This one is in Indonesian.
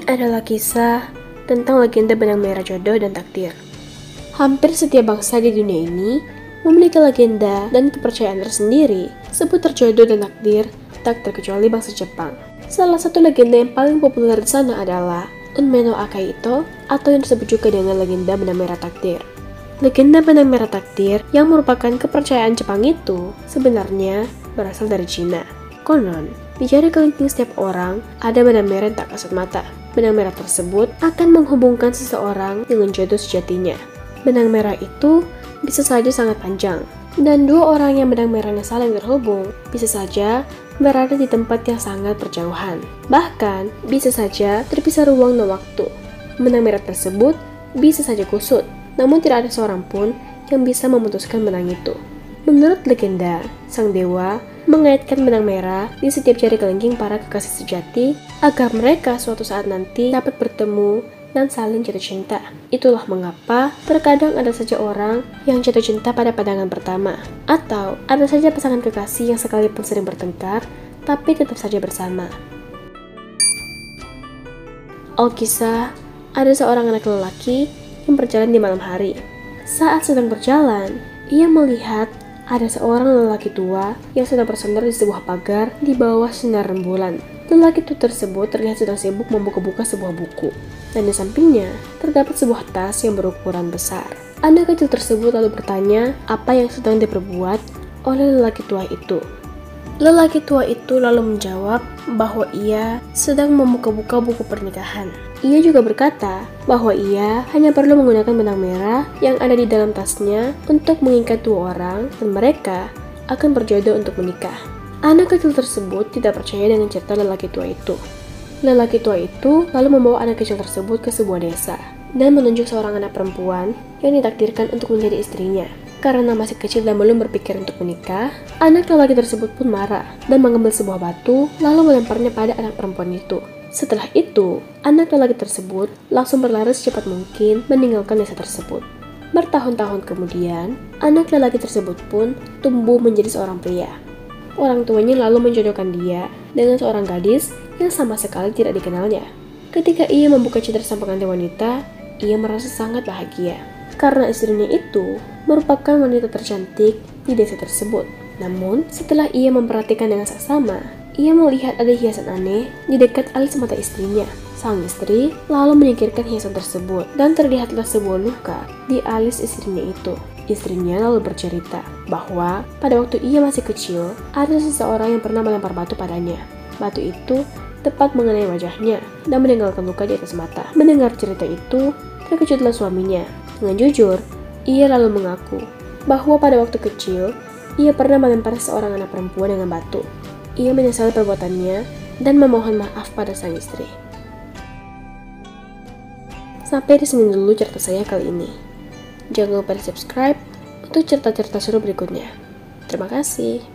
adalah kisah tentang legenda benang merah jodoh dan takdir. Hampir setiap bangsa di dunia ini memiliki legenda dan kepercayaan tersendiri seputar jodoh dan takdir, tak terkecuali bangsa Jepang. Salah satu legenda yang paling populer di sana adalah Unmeno Akaito atau yang disebut juga dengan legenda benang merah takdir. Legenda benang merah takdir yang merupakan kepercayaan Jepang itu sebenarnya berasal dari Cina. Konon, di jari kelingking setiap orang ada benang merah yang tak kasat mata. Benang merah tersebut akan menghubungkan seseorang dengan jodoh sejatinya. Benang merah itu bisa saja sangat panjang, dan dua orang yang benang merahnya saling terhubung bisa saja berada di tempat yang sangat berjauhan. Bahkan, bisa saja terpisah ruang dan waktu. Benang merah tersebut bisa saja kusut, namun tidak ada seorang pun yang bisa memutuskan benang itu. Menurut legenda, sang dewa mengaitkan benang merah di setiap jari kelingking para kekasih sejati agar mereka suatu saat nanti dapat bertemu dan saling jatuh cinta. Itulah mengapa terkadang ada saja orang yang jatuh cinta pada pandangan pertama, atau ada saja pasangan kekasih yang sekalipun sering bertengkar tapi tetap saja bersama. Alkisah, ada seorang anak lelaki yang berjalan di malam hari. Saat sedang berjalan, ia melihat ada seorang lelaki tua yang sedang bersandar di sebuah pagar di bawah sinar rembulan. Lelaki tua tersebut terlihat sedang sibuk membuka-buka sebuah buku, dan di sampingnya terdapat sebuah tas yang berukuran besar. Anak kecil tersebut lalu bertanya apa yang sedang diperbuat oleh lelaki tua itu. Lelaki tua itu lalu menjawab bahwa ia sedang membuka-buka buku pernikahan. Ia juga berkata bahwa ia hanya perlu menggunakan benang merah yang ada di dalam tasnya untuk mengikat dua orang dan mereka akan berjodoh untuk menikah. Anak kecil tersebut tidak percaya dengan cerita lelaki tua itu. Lelaki tua itu lalu membawa anak kecil tersebut ke sebuah desa dan menunjuk seorang anak perempuan yang ditakdirkan untuk menjadi istrinya. Karena masih kecil dan belum berpikir untuk menikah, anak lelaki tersebut pun marah dan mengambil sebuah batu lalu melemparnya pada anak perempuan itu. Setelah itu, anak lelaki tersebut langsung berlari secepat mungkin meninggalkan desa tersebut. Bertahun-tahun kemudian, anak lelaki tersebut pun tumbuh menjadi seorang pria. Orang tuanya lalu menjodohkan dia dengan seorang gadis yang sama sekali tidak dikenalnya. Ketika ia membuka citra sang pengantin wanita, ia merasa sangat bahagia karena istrinya itu merupakan wanita tercantik di desa tersebut. Namun, setelah ia memperhatikan dengan saksama, ia melihat ada hiasan aneh di dekat alis mata istrinya. Sang istri lalu menyingkirkan hiasan tersebut dan terlihatlah sebuah luka di alis istrinya itu. Istrinya lalu bercerita bahwa pada waktu ia masih kecil, ada seseorang yang pernah melempar batu padanya. Batu itu tepat mengenai wajahnya dan meninggalkan luka di atas mata. Mendengar cerita itu, terkejutlah suaminya. Dengan jujur, ia lalu mengaku bahwa pada waktu kecil, ia pernah melempar seorang anak perempuan dengan batu. Ia menyesali perbuatannya dan memohon maaf pada sang istri. Sampai di sini dulu cerita saya kali ini. Jangan lupa di subscribe untuk cerita-cerita seru berikutnya. Terima kasih.